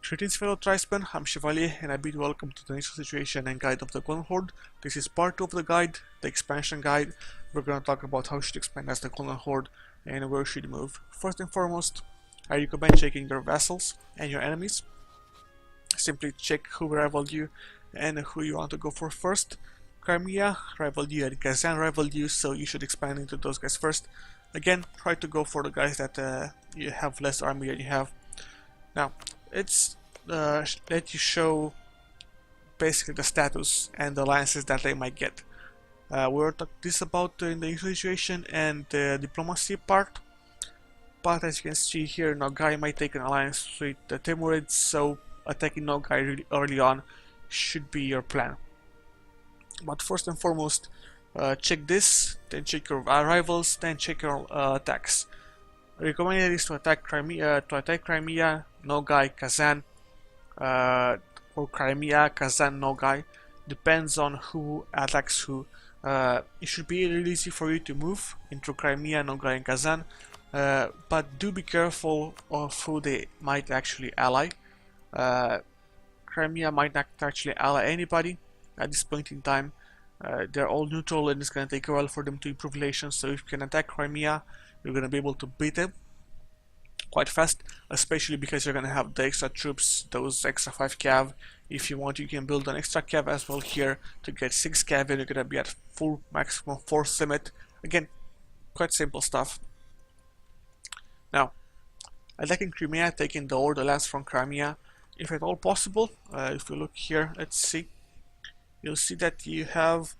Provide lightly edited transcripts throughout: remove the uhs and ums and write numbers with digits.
Greetings fellow tribesmen, I'm Chevalier and I bid you welcome to the initial situation and guide of the Golden Horde. This is part 2 of the guide, the expansion guide. We're going to talk about how you should expand as the Golden Horde and where you should move. First and foremost, I recommend checking your vassals and your enemies. Simply check who rivaled you and who you want to go for first. Crimea rivaled you and Kazan rivaled you, so you should expand into those guys first. Again, try to go for the guys that you have less army than you have. Now, it's let you show basically the status and the alliances that they might get. We were talking this about in the initial situation and the diplomacy part, but as you can see here, Nogai might take an alliance with the Timurids, so attacking Nogai really early on should be your plan. But first and foremost, check this, then check your rivals, then check your attacks. Recommended is to attack Crimea, Nogai, Kazan, or Crimea, Kazan, Nogai. Depends on who attacks who. It should be really easy for you to move into Crimea, Nogai, and Kazan, but do be careful of who they might actually ally. Crimea might not actually ally anybody at this point in time. They're all neutral and it's going to take a while for them to improve relations, so if you can attack Crimea, you're going to be able to beat them quite fast, especially because you're going to have the extra troops, those extra 5 cav. If you want, you can build an extra cav as well here to get 6 cav, and you're going to be at full maximum force limit. Again, quite simple stuff. Now, attacking Crimea, taking the Horde lands from Crimea, if at all possible. If you look here, let's see, you'll see that you have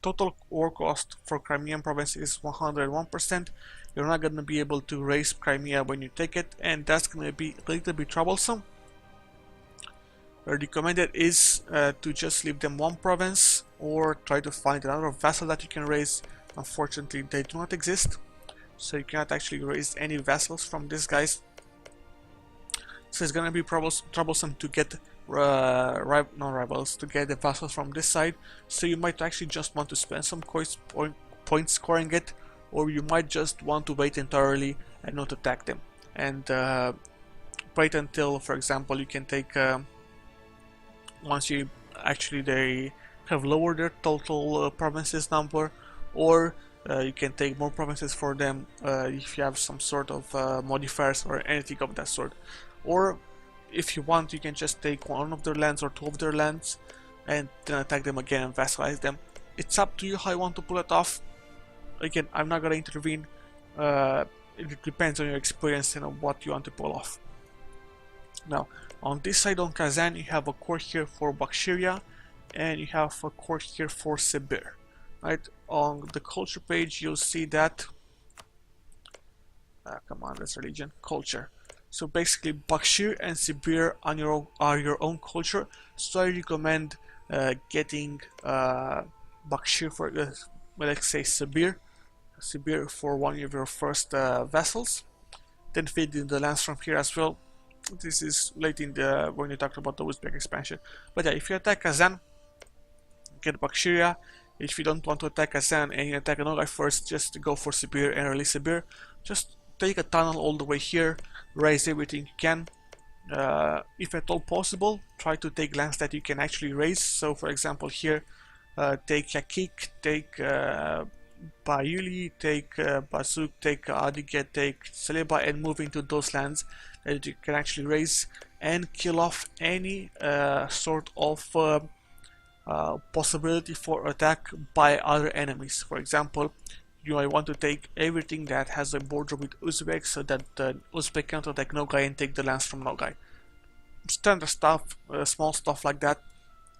total war cost for Crimean province is 101%. You're not going to be able to raise Crimea when you take it, and that's going to be a little bit troublesome. Recommended is to just leave them one province or try to find another vassal that you can raise. Unfortunately, they do not exist, so you cannot actually raise any vassals from these guys. So it's going to be troublesome to get to get the vassals from this side, so you might actually just want to spend some points scoring it, or you might just want to wait entirely and not attack them, and wait until, for example, you can take once you actually they have lowered their total provinces number, or you can take more provinces for them if you have some sort of modifiers or anything of that sort. Or if you want, you can just take one of their lands or 2 of their lands and then attack them again and vassalize them. It's up to you how you want to pull it off. Again, I'm not going to intervene. It depends on your experience and on what you want to pull off. Now, on this side on Kazan, you have a court here for Bakshiria and you have a court here for Sibir. Right, on the culture page, you'll see that. Come on, that's religion, culture. So basically, Bakshir and Sibir are your own culture. So I recommend getting Bakshir for, let's say Sibir for one of your first vessels. Then feed in the lands from here as well. This is late in the when you talked about the Uzbek expansion. But yeah, if you attack Kazan, get Bakshiria. If you don't want to attack Kazan and you attack Nogai first, just go for Sibir and release Sibir. Just take a tunnel all the way here, raise everything you can. If at all possible, try to take lands that you can actually raise. So for example here, take Yakik, take Bayuli, take Bazuk, take Adiget, take Saleba, and move into those lands that you can actually raise and kill off any sort of possibility for attack by other enemies. For example, you might want to take everything that has a border with Uzbek, so that Uzbek can't attack Nogai and take the lands from Nogai. Standard stuff, small stuff like that.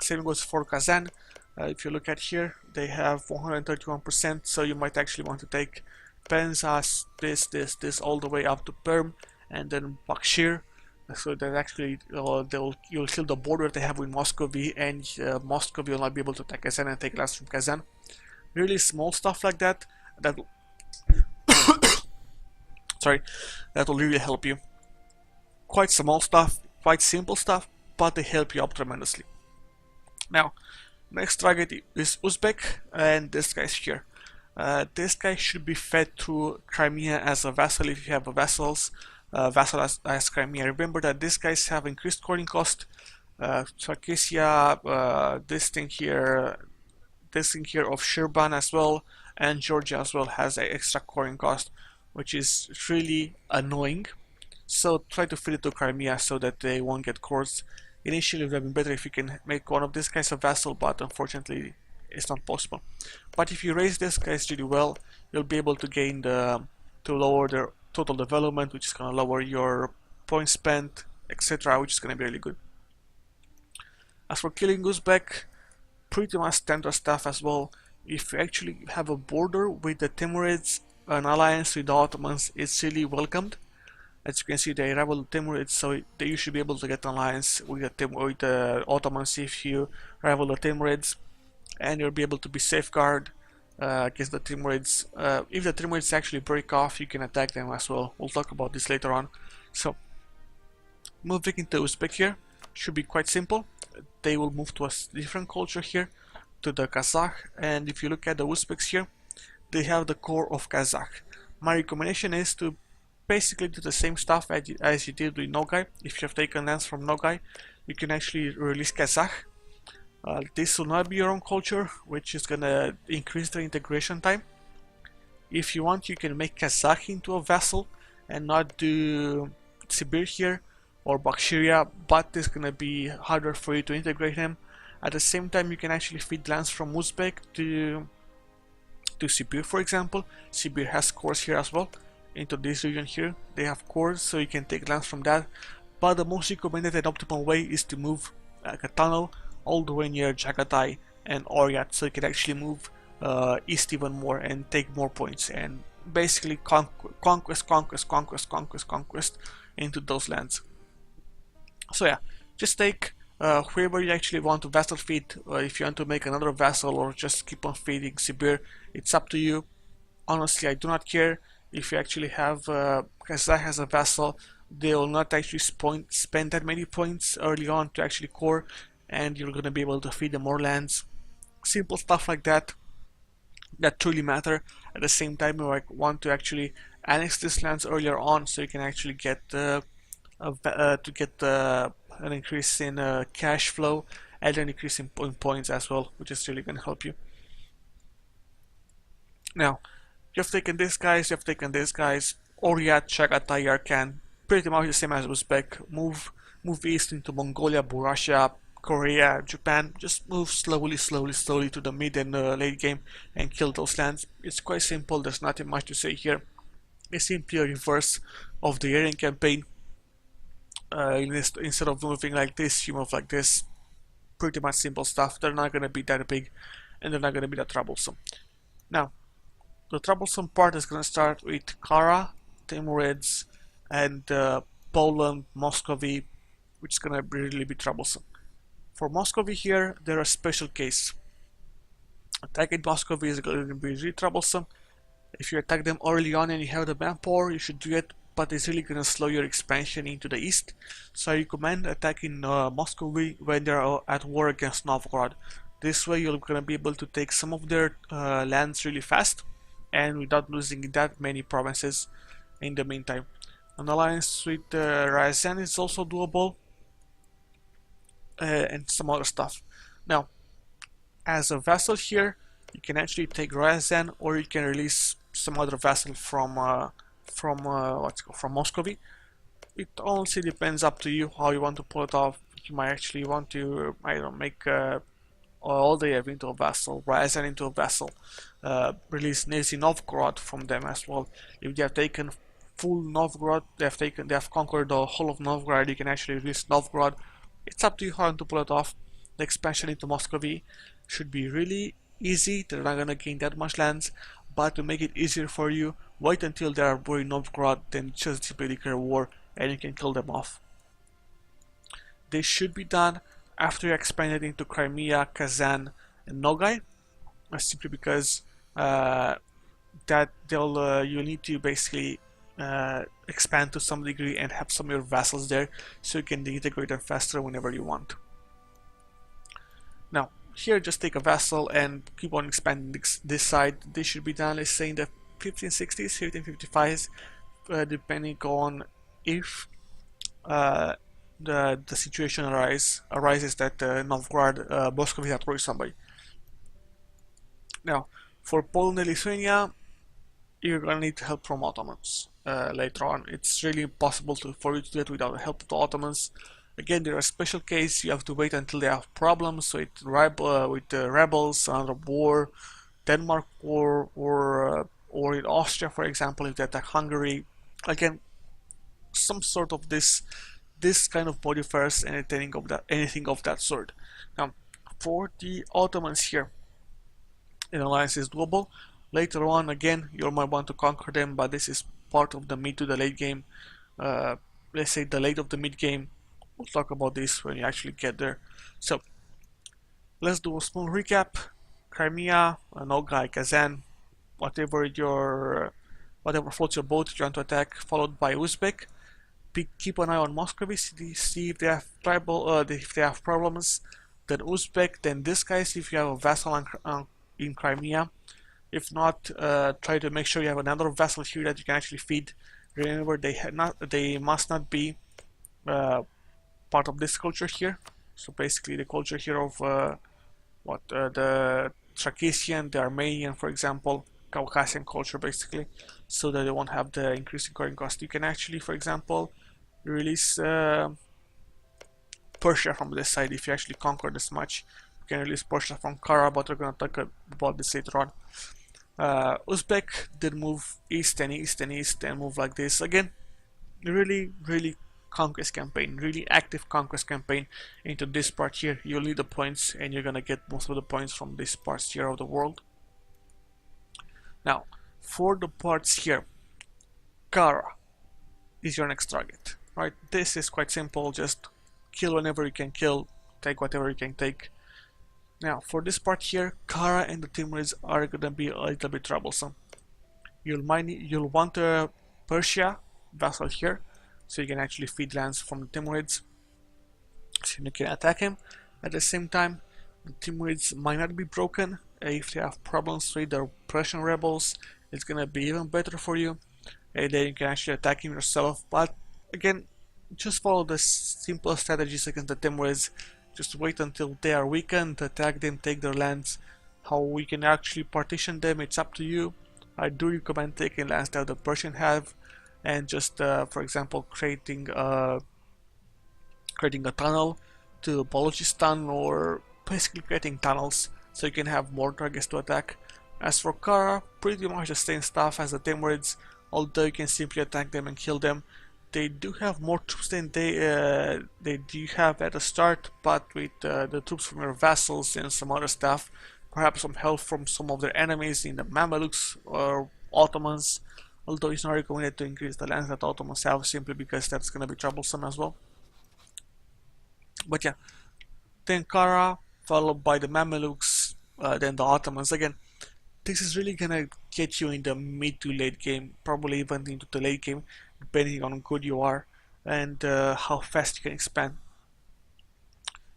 Same goes for Kazan. If you look at here, they have 131%, so you might actually want to take Penzas, this all the way up to Perm, and then Bakshir, so that actually you'll kill the border they have with Muscovy, and Muscovy will not be able to attack Kazan and take lands from Kazan. Really small stuff like that. That sorry, that will really help you. Quite small stuff, quite simple stuff, but they help you up tremendously. Now, next target is Uzbek, and this guy's here. This guy should be fed through Crimea as a vassal if you have vassals. vassal as Crimea. Remember that these guys have increased coring cost. Circassia, this thing here of Shirban as well, and Georgia as well has an extra coring cost, which is really annoying. So try to feed it to Crimea so that they won't get cores. Initially it would have been better if you can make one of these guys a vassal, but unfortunately it's not possible. But if you raise these guys really well, you'll be able to gain to lower their total development, which is going to lower your points spent, etc., which is going to be really good. As for killing Uzbek, pretty much standard stuff as well. If you actually have a border with the Timurids, an alliance with the Ottomans, it's really welcomed. As you can see, they rival the Timurids, so you should be able to get an alliance with the Ottomans if you rival the Timurids, and you'll be able to be safeguard against the Timurids. If the Timurids actually break off, you can attack them as well. We'll talk about this later on. So, moving into Uzbek here should be quite simple. They will move to a different culture here, to the Kazakh, and if you look at the Uzbeks here, they have the core of Kazakh. My recommendation is to basically do the same stuff as you did with Nogai. If you have taken lands from Nogai, you can actually release Kazakh. This will not be your own culture, which is gonna increase the integration time. If you want, you can make Kazakh into a vassal and not do Sibir here or Bakshiria, but it's gonna be harder for you to integrate him. At the same time, you can actually feed lands from Uzbek to Sibir, for example. Sibir has cores here as well. Into this region here, they have cores, so you can take lands from that. But the most recommended and optimal way is to move a tunnel all the way near Jagatai and Oryat, so you can actually move east even more and take more points and basically conquest into those lands. So yeah, just take whoever you actually want to vassal feed. If you want to make another vassal or just keep on feeding Sibir, it's up to you. Honestly, I do not care. If you actually have Kazakh as a vassal, they will not actually spend that many points early on to actually core, and you're going to be able to feed them more lands. Simple stuff like that truly matter. At the same time, you want to actually annex these lands earlier on, so you can actually get an increase in cash flow and an increase in points as well, which is really going to help you. Now, you've taken these guys, Oryat, Chagatai, Yarkhan, pretty much the same as Uzbek. Move east into Mongolia, Buryatia, Korea, Japan. Just move slowly to the mid and late game and kill those lands. It's quite simple, there's nothing much to say here. It's simply a reverse of the Aryan campaign. Instead of moving like this, you move like this. Pretty much simple stuff. They're not going to be that big and they're not going to be that troublesome. Now, the troublesome part is going to start with Kara, Timurids, and Poland, Muscovy, which is going to really be troublesome. For Muscovy here, they're a special case. Attacking Muscovy is going to be really troublesome. If you attack them early on and you have the manpower, you should do it, but it's really going to slow your expansion into the east. So I recommend attacking Muscovy when they're at war against Novgorod. This way you're going to be able to take some of their lands really fast and without losing that many provinces in the meantime. An alliance with Ryazan is also doable, and some other stuff. Now, as a vassal here, you can actually take Ryazan, or you can release some other vassal from Muscovy. It honestly depends up to you how you want to pull it off. You might actually want to, I don't know, make Aldeyev into a vassal, Ryazan into a vassal, release Nizhny Novgorod from them as well. If they have taken full Novgorod, they have conquered the whole of Novgorod, you can actually release Novgorod. It's up to you how to pull it off. The expansion into Muscovy should be really easy. They're not gonna gain that much lands, but to make it easier for you, wait until they are in Novgorod, then just simply declare war and you can kill them off. They should be done after you expanded into Crimea, Kazan, and Nogai, simply because that you'll need to basically expand to some degree and have some of your vassals there, so you can integrate them faster whenever you want. Now, here just take a vassal and keep on expanding this side. This should be done, let's say, in the 1560s, 1555s, depending on if the situation arises that Novgorod, Moscow is destroy somebody. Now, for Poland and Lithuania, you're gonna need help from Ottomans later on. It's really impossible for you to do it without the help of the Ottomans. Again, there are special cases. You have to wait until they have problems with the rebels, another war, Denmark war, or in Austria, for example, if they attack Hungary. Again, some sort of this kind of modifiers and anything of that sort. Now, for the Ottomans here, an alliance is doable. Later on, again, you might want to conquer them, but this is part of the mid to the late game. Let's say the late of the mid game. We'll talk about this when you actually get there. So, let's do a small recap. Crimea, Nogai, Kazan, whatever floats your boat you want to attack, followed by Uzbek. Keep an eye on Muscovy, see if they have if they have problems. Then Uzbek, then this guys if you have a vassal in Crimea. If not, try to make sure you have another vassal here that you can actually feed. Remember, they must not be part of this culture here. So basically, the culture here of the Circassian, the Armenian, for example, Caucasian culture, basically, so that they won't have the increasing carrying cost. You can actually, for example, release Persia from this side if you actually conquer this much. You can release Persia from Kara, but we're going to talk about this later on. Uzbek did move east and east and east and move like this. Again, really conquest campaign, really active conquest campaign into this part here. You'll need the points and you're gonna get most of the points from this parts here of the world. Now, for the parts here, Kara is your next target, right? This is quite simple, just kill whenever you can kill, take whatever you can take. Now, for this part here, Kara and the Timurids are gonna be a little bit troublesome. You'll want a Persia vassal here, so you can actually feed lands from the Timurids, so you can attack him. At the same time, the Timurids might not be broken. If they have problems with the Prussian rebels, it's gonna be even better for you, and then you can actually attack him yourself. But again, just follow the simple strategies against the Timurids. Just wait until they are weakened, attack them, take their lands. How we can actually partition them, it's up to you. I do recommend taking lands that the Persian have, and just for example creating a tunnel to Balochistan, or basically creating tunnels so you can have more targets to attack. As for Kara, pretty much the same stuff as the Timurids, although you can simply attack them and kill them. They do have more troops than they do have at the start, but with the troops from your vassals and some other stuff, perhaps some help from some of their enemies in the Mamelukes or Ottomans, although it's not recommended to increase the lands that Ottomans have, simply because that's going to be troublesome as well. But yeah, then Kara, followed by the Mamelukes, then the Ottomans. Again, this is really going to get you in the mid to late game, probably even into the late game, depending on how good you are and how fast you can expand.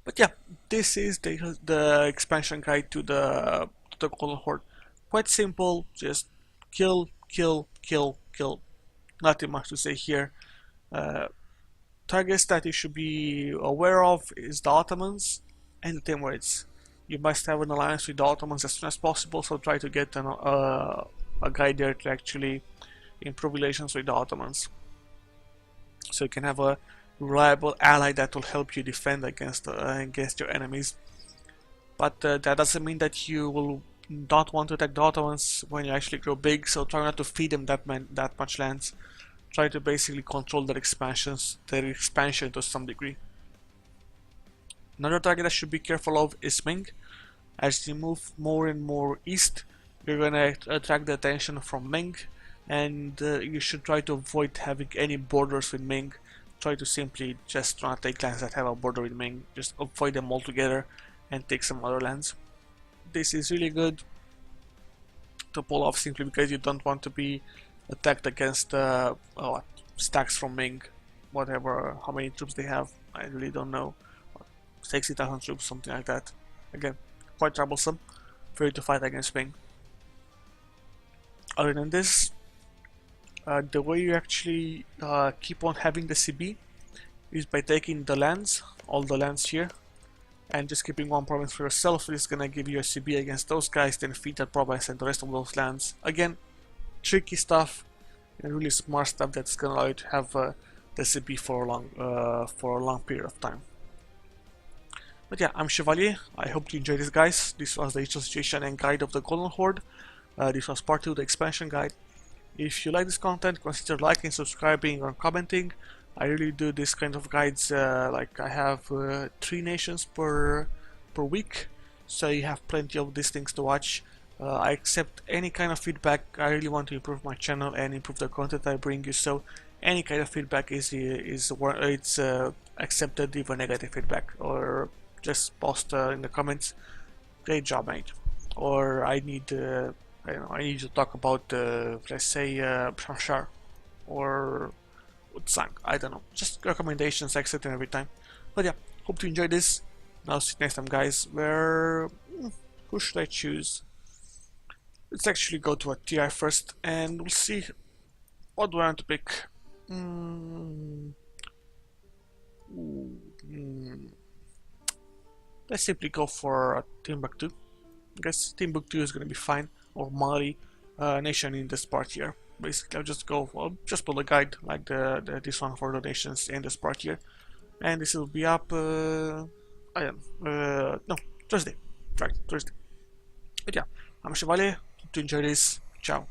But yeah, this is the expansion guide to the Golden Horde. Quite simple, just kill. Nothing much to say here. Targets that you should be aware of is the Ottomans and the Timurids. You must have an alliance with the Ottomans as soon as possible, so try to get a guide there to actually improve relations with the Ottomans, so you can have a reliable ally that will help you defend against your enemies. But that doesn't mean that you will not want to attack the Ottomans when you actually grow big, so try not to feed them that much lands. Try to basically control their expansion to some degree. Another target I should be careful of is Ming. As you move more and more east, you're gonna attract the attention from Ming, and you should try to avoid having any borders with Ming. Try to simply just not take lands that have a border with Ming. Just avoid them altogether and take some other lands. This is really good to pull off, simply because you don't want to be attacked against stacks from Ming, whatever, how many troops they have, I really don't know, 60,000 troops, something like that. Again, quite troublesome for you to fight against Ming. Other than this, The way you actually keep on having the CB is by taking the lands, all the lands here, and just keeping one province for yourself. It's gonna give you a CB against those guys, then feed that province and the rest of those lands. Again, tricky stuff and really smart stuff that's gonna allow you to have the CB for a long period of time. But yeah, I'm Chevalier. I hope you enjoyed this, guys. This was the initial situation and guide of the Golden Horde. This was part 2 of the expansion guide. If you like this content, consider liking, subscribing, or commenting. I really do this kind of guides, like I have 3 nations per week, so you have plenty of these things to watch. I accept any kind of feedback. I really want to improve my channel and improve the content I bring you, so any kind of feedback is accepted, even negative feedback, or just post in the comments, great job mate, or I need I need to talk about let's say Shamshar or Utsang, I don't know, just recommendations I accept every time. But yeah, hope you enjoyed this. Now see you next time, guys, where who should I choose? Let's actually go to a TI first and we'll see what do I want to pick. Let's simply go for Timbuktu. I guess Timbuktu is gonna be fine, or Mali, nation in this part here. Basically, I'll just go, just pull a guide like this one for the nations in this part here, and this will be up. No, Thursday, right? Thursday. But yeah, I'm Chevalier. Hope you enjoy this. Ciao.